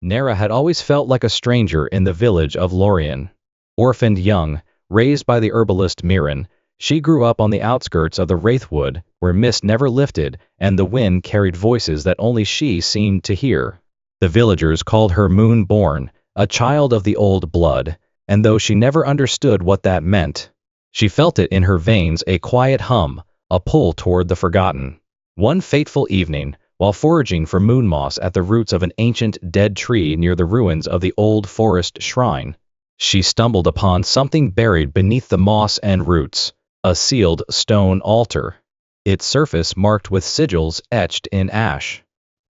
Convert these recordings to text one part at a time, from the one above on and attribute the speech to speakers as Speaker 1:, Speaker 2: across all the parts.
Speaker 1: Nera had always felt like a stranger in the village of Lorien. Orphaned young, raised by the herbalist Miran, she grew up on the outskirts of the Wraithwood, where mist never lifted and the wind carried voices that only she seemed to hear. The villagers called her Moon-born, a child of the old blood, and though she never understood what that meant, she felt it in her veins, a quiet hum, a pull toward the forgotten. One fateful evening, while foraging for moon moss at the roots of an ancient dead tree near the ruins of the old forest shrine, she stumbled upon something buried beneath the moss and roots, a sealed stone altar, its surface marked with sigils etched in ash.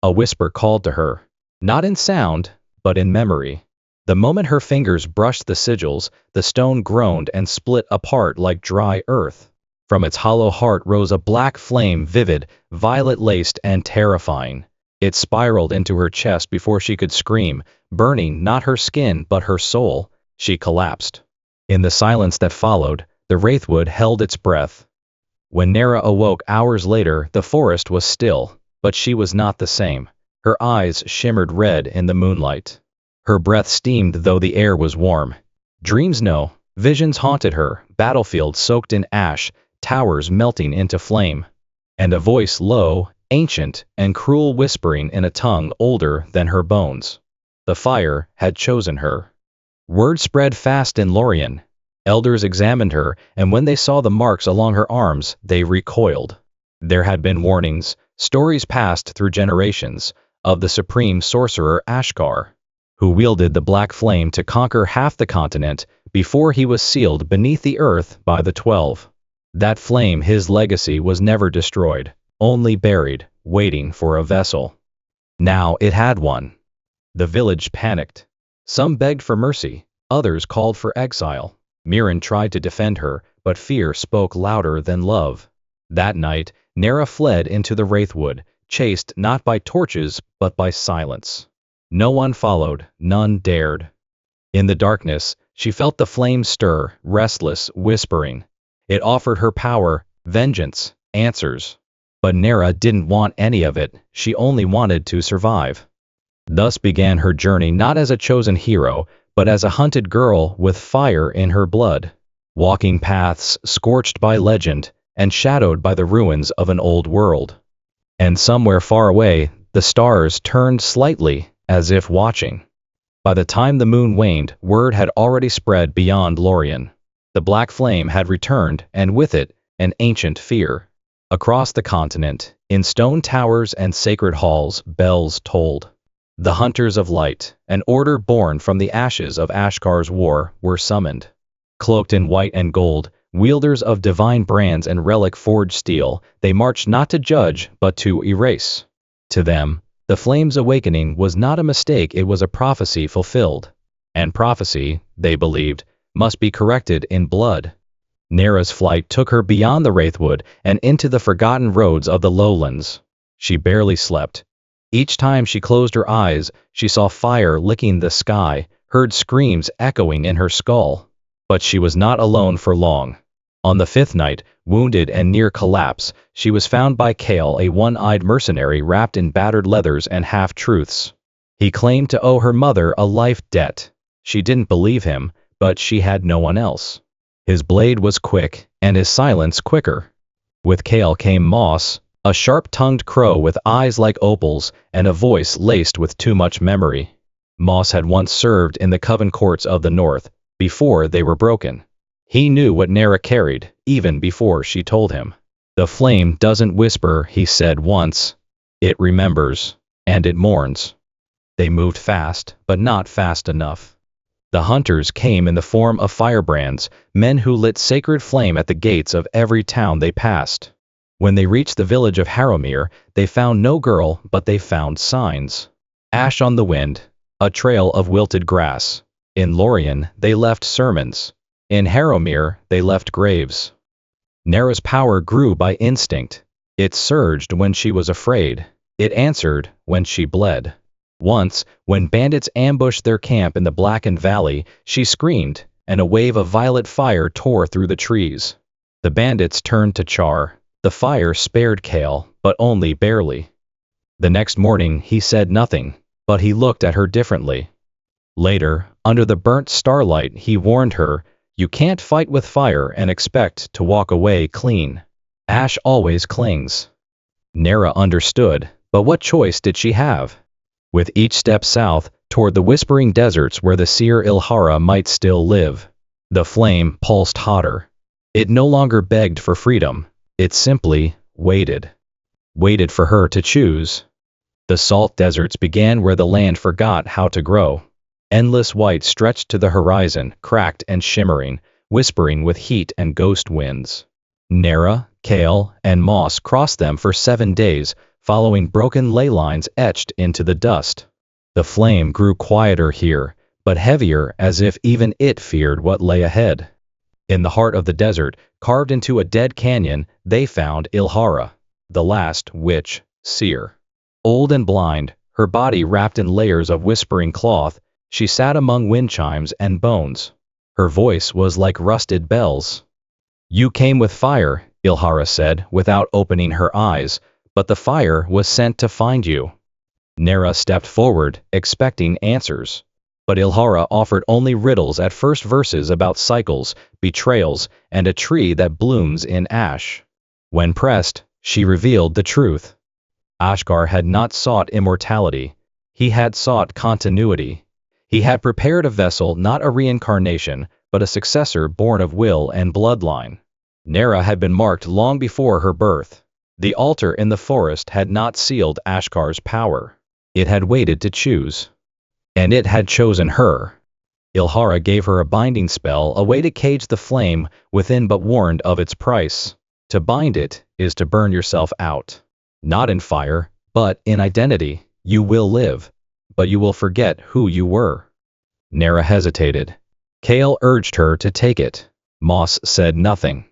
Speaker 1: A whisper called to her, not in sound, but in memory. The moment her fingers brushed the sigils, the stone groaned and split apart like dry earth. From its hollow heart rose a black flame, vivid, violet-laced, and terrifying. It spiraled into her chest before she could scream, burning not her skin but her soul. She collapsed. In the silence that followed, the Wraithwood held its breath. When Nera awoke hours later, the forest was still, but she was not the same. Her eyes shimmered red in the moonlight. Her breath steamed though the air was warm. Dreams no, visions haunted her, battlefields soaked in ash, towers melting into flame. And a voice low, ancient, and cruel whispering in a tongue older than her bones. The fire had chosen her. Word spread fast in Lorien. Elders examined her, and when they saw the marks along her arms, they recoiled. There had been warnings, stories passed through generations, of the supreme sorcerer Ashkar, who wielded the black flame to conquer half the continent before he was sealed beneath the earth by the 12. That flame, his legacy, was never destroyed, only buried, waiting for a vessel. Now it had one. The village panicked. Some begged for mercy, others called for exile. Miran tried to defend her, but fear spoke louder than love. That night, Nera fled into the Wraithwood, chased not by torches but by silence. No one followed, none dared. In the darkness, she felt the flame stir, restless, whispering. It offered her power, vengeance, answers. But Nera didn't want any of it, she only wanted to survive. Thus began her journey, not as a chosen hero, but as a hunted girl with fire in her blood, walking paths scorched by legend and shadowed by the ruins of an old world. And somewhere far away, the stars turned slightly, as if watching. By the time the moon waned, word had already spread beyond Lorien. The black flame had returned, and with it, an ancient fear. Across the continent, in stone towers and sacred halls, bells tolled. The hunters of light, an order born from the ashes of Ashkar's war, were summoned. Cloaked in white and gold, wielders of divine brands and relic-forged steel, they marched not to judge, but to erase. To them, the flame's awakening was not a mistake, it was a prophecy fulfilled. And prophecy, they believed, must be corrected in blood. Nera's flight took her beyond the Wraithwood and into the forgotten roads of the lowlands. She barely slept. Each time she closed her eyes, she saw fire licking the sky, heard screams echoing in her skull. But she was not alone for long. On the 5th night, wounded and near collapse, she was found by Kale, a one-eyed mercenary wrapped in battered leathers and half-truths. He claimed to owe her mother a life debt. She didn't believe him, but she had no one else. His blade was quick, and his silence quicker. With Kale came Moss, a sharp-tongued crow with eyes like opals and a voice laced with too much memory. Moss had once served in the Coven courts of the North, before they were broken. He knew what Nera carried, even before she told him. The flame doesn't whisper, he said once. It remembers, and it mourns. They moved fast, but not fast enough. The hunters came in the form of firebrands, men who lit sacred flame at the gates of every town they passed. When they reached the village of Harrowmere, they found no girl, but they found signs. Ash on the wind, a trail of wilted grass. In Lorien, they left sermons. In Harrowmere, they left graves. Nera's power grew by instinct. It surged when she was afraid. It answered when she bled. Once, when bandits ambushed their camp in the blackened valley, she screamed, and a wave of violet fire tore through the trees. The bandits turned to char. The fire spared Kale, but only barely. The next morning he said nothing. but he looked at her differently. Later, under the burnt starlight, he warned her, "You can't fight with fire and expect to walk away clean. Ash always clings." Nera understood, but what choice did she have? With each step south, toward the whispering deserts where the seer Ilhara might still live, the flame pulsed hotter. It no longer begged for freedom, it simply waited. Waited for her to choose. The salt deserts began where the land forgot how to grow. Endless white stretched to the horizon, cracked and shimmering, whispering with heat and ghost winds. Nera, kale, and moss crossed them for 7 days, following broken ley lines etched into the dust. The flame grew quieter here, but heavier, as if even it feared what lay ahead. In the heart of the desert, carved into a dead canyon, they found Ilhara, the last witch, seer. Old and blind, her body wrapped in layers of whispering cloth, she sat among wind chimes and bones. Her voice was like rusted bells. "You came with fire," Ilhara said, without opening her eyes, "but the fire was sent to find you." Nera stepped forward, expecting answers. But Ilhara offered only riddles at first, verses about cycles, betrayals, and a tree that blooms in ash. When pressed, she revealed the truth. Ashkar had not sought immortality. He had sought continuity. He had prepared a vessel, not a reincarnation, but a successor born of will and bloodline. Nera had been marked long before her birth. The altar in the forest had not sealed Ashkar's power. It had waited to choose. And it had chosen her. Ilhara gave her a binding spell, a way to cage the flame within, but warned of its price. To bind it is to burn yourself out. Not in fire, but in identity. You will live, but you will forget who you were. Nera hesitated. Kale urged her to take it. Moss said nothing.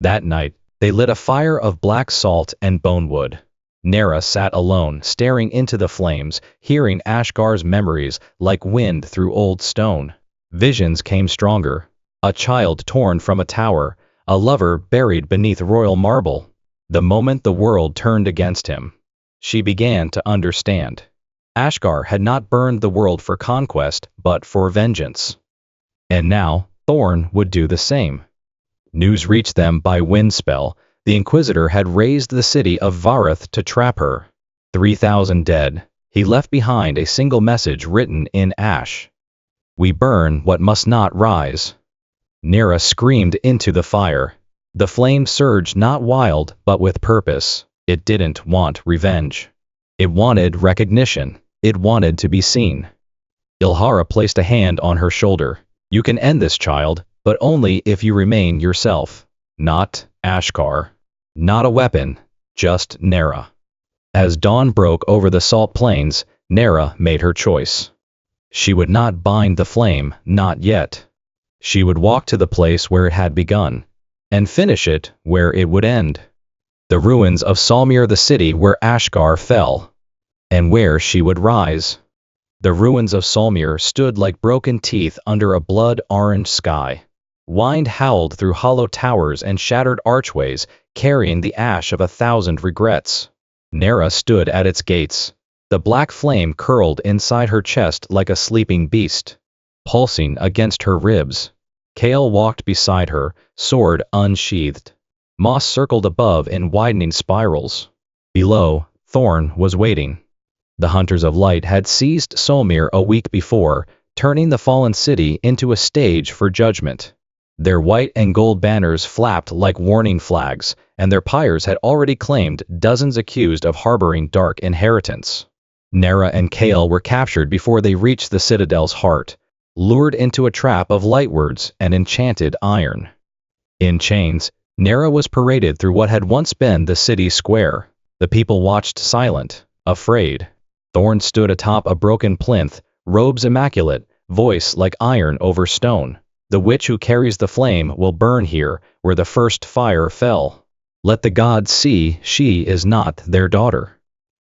Speaker 1: That night, they lit a fire of black salt and bonewood. Nera sat alone, staring into the flames, hearing Ashkar's memories like wind through old stone. Visions came stronger. A child torn from a tower, a lover buried beneath royal marble. The moment the world turned against him, she began to understand. Ashkar had not burned the world for conquest, but for vengeance. And now, Thorn would do the same. News reached them by windspell. The Inquisitor had razed the city of Vareth to trap her. 3,000 dead. He left behind a single message written in ash. "We burn what must not rise." Nera screamed into the fire. The flame surged, not wild, but with purpose. It didn't want revenge. It wanted recognition. It wanted to be seen. Ilhara placed a hand on her shoulder. "You can end this, child, but only if you remain yourself. Not Ashkar. Not a weapon, just Nera." As dawn broke over the salt plains, Nera made her choice. She would not bind the flame, not yet. She would walk to the place where it had begun, and finish it where it would end. The ruins of Salmir, the city where Ashkar fell, and where she would rise. The ruins of Salmir stood like broken teeth under a blood-orange sky. Wind howled through hollow towers and shattered archways, carrying the ash of 1,000 regrets. Nera stood at its gates. The black flame curled inside her chest like a sleeping beast, pulsing against her ribs. Kale walked beside her, sword unsheathed. Moss circled above in widening spirals. Below, Thorn was waiting. The Hunters of Light had seized Solmir a week before, turning the fallen city into a stage for judgment. Their white and gold banners flapped like warning flags, and their pyres had already claimed dozens accused of harboring dark inheritance. Nera and Kale were captured before they reached the citadel's heart, lured into a trap of lightwords and enchanted iron. In chains, Nera was paraded through what had once been the city square. The people watched silent, afraid. Thorn stood atop a broken plinth, robes immaculate, voice like iron over stone. "The witch who carries the flame will burn here, where the first fire fell. Let the gods see she is not their daughter."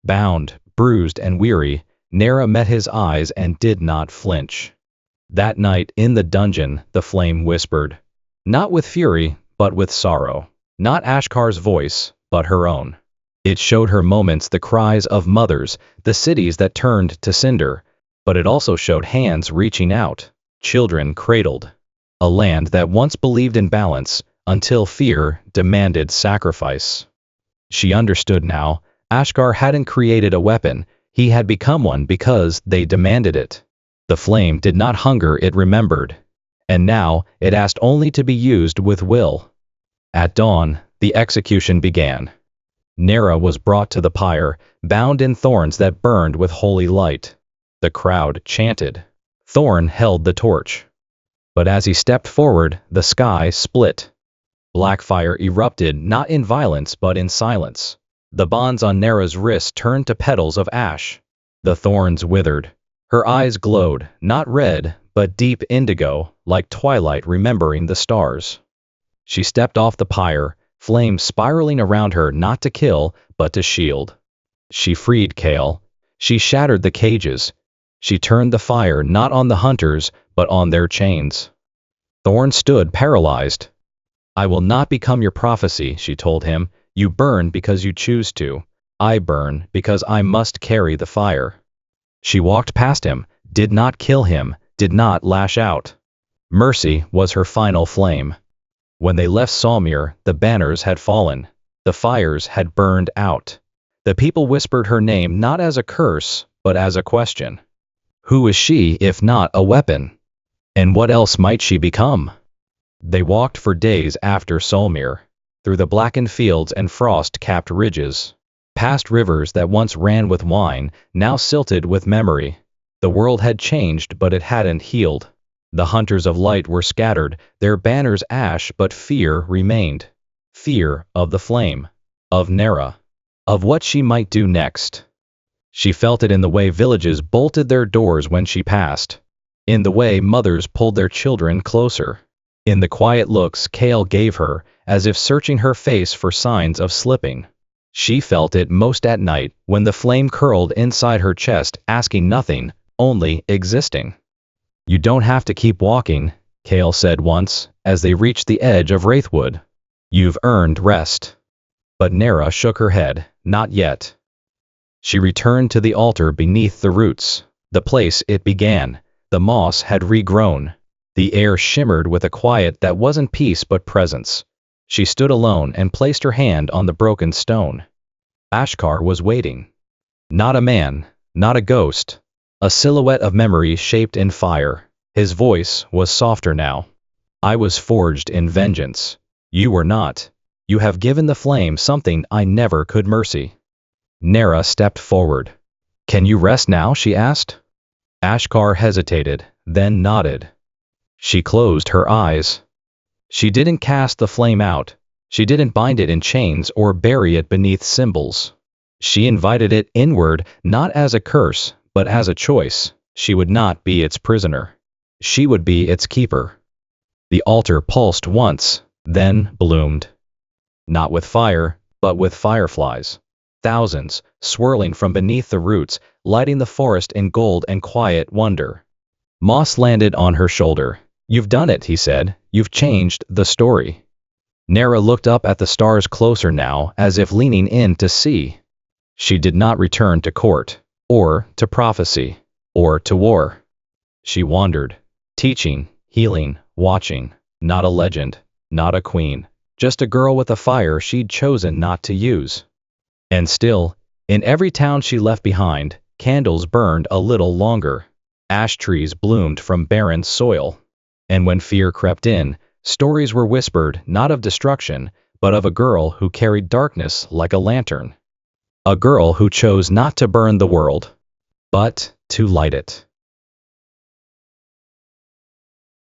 Speaker 1: Bound, bruised, and weary, Nera met his eyes and did not flinch. That night, in the dungeon, the flame whispered. Not with fury, but with sorrow. Not Ashkar's voice, but her own. It showed her moments, the cries of mothers, the cities that turned to cinder, but it also showed hands reaching out, children cradled. A land that once believed in balance, until fear demanded sacrifice. She understood now. Ashkar hadn't created a weapon, he had become one because they demanded it. The flame did not hunger, it remembered. And now, it asked only to be used with will. At dawn, the execution began. Nera was brought to the pyre, bound in thorns that burned with holy light. The crowd chanted. Thorn held the torch. But as he stepped forward, the sky split. Black fire erupted, not in violence but in silence. The bonds on Nera's wrist turned to petals of ash. The thorns withered. Her eyes glowed, not red, but deep indigo, like twilight remembering the stars. She stepped off the pyre, flames spiraling around her, not to kill, but to shield. She freed Kale. She shattered the cages. She turned the fire not on the hunters, but on their chains. Thorn stood paralyzed. I will not become your prophecy, she told him. You burn because you choose to. I burn because I must carry the fire. She walked past him, did not kill him, did not lash out. Mercy was her final flame. When they left Salmir, the banners had fallen. The fires had burned out. The people whispered her name not as a curse, but as a question. Who is she if not a weapon? And what else might she become? They walked for days after Salmir, through the blackened fields and frost-capped ridges, past rivers that once ran with wine, now silted with memory. The world had changed, but it hadn't healed. The hunters of light were scattered, their banners ash, but fear remained. Fear of the flame, of Nera, of what she might do next. She felt it in the way villages bolted their doors when she passed, in the way mothers pulled their children closer, in the quiet looks Kale gave her, as if searching her face for signs of slipping. She felt it most at night, when the flame curled inside her chest, asking nothing, only existing. You don't have to keep walking, Kale said once, as they reached the edge of Wraithwood. You've earned rest. But Nera shook her head, not yet. She returned to the altar beneath the roots, the place it began. The moss had regrown. The air shimmered with a quiet that wasn't peace but presence. She stood alone and placed her hand on the broken stone. Ashkar was waiting. Not a man, not a ghost. A silhouette of memory shaped in fire. His voice was softer now. I was forged in vengeance. You were not. You have given the flame something I never could mercy. Nera stepped forward. Can you rest now? She asked. Ashkar hesitated, then nodded. She closed her eyes. She didn't cast the flame out. She didn't bind it in chains or bury it beneath symbols. She invited it inward, not as a curse, but as a choice. She would not be its prisoner. She would be its keeper. The altar pulsed once, then bloomed. Not with fire, but with fireflies. Thousands, swirling from beneath the roots, lighting the forest in gold and quiet wonder. Moss landed on her shoulder. You've done it, he said. You've changed the story. Nera looked up at the stars closer now, as if leaning in to see. She did not return to court, or to prophecy, or to war. She wandered, teaching, healing, watching. Not a legend, not a queen, just a girl with a fire she'd chosen not to use. And still, in every town she left behind, candles burned a little longer. Ash trees bloomed from barren soil. And when fear crept in, stories were whispered, not of destruction, but of a girl who carried darkness like a lantern. A girl who chose not to burn the world, but to light it.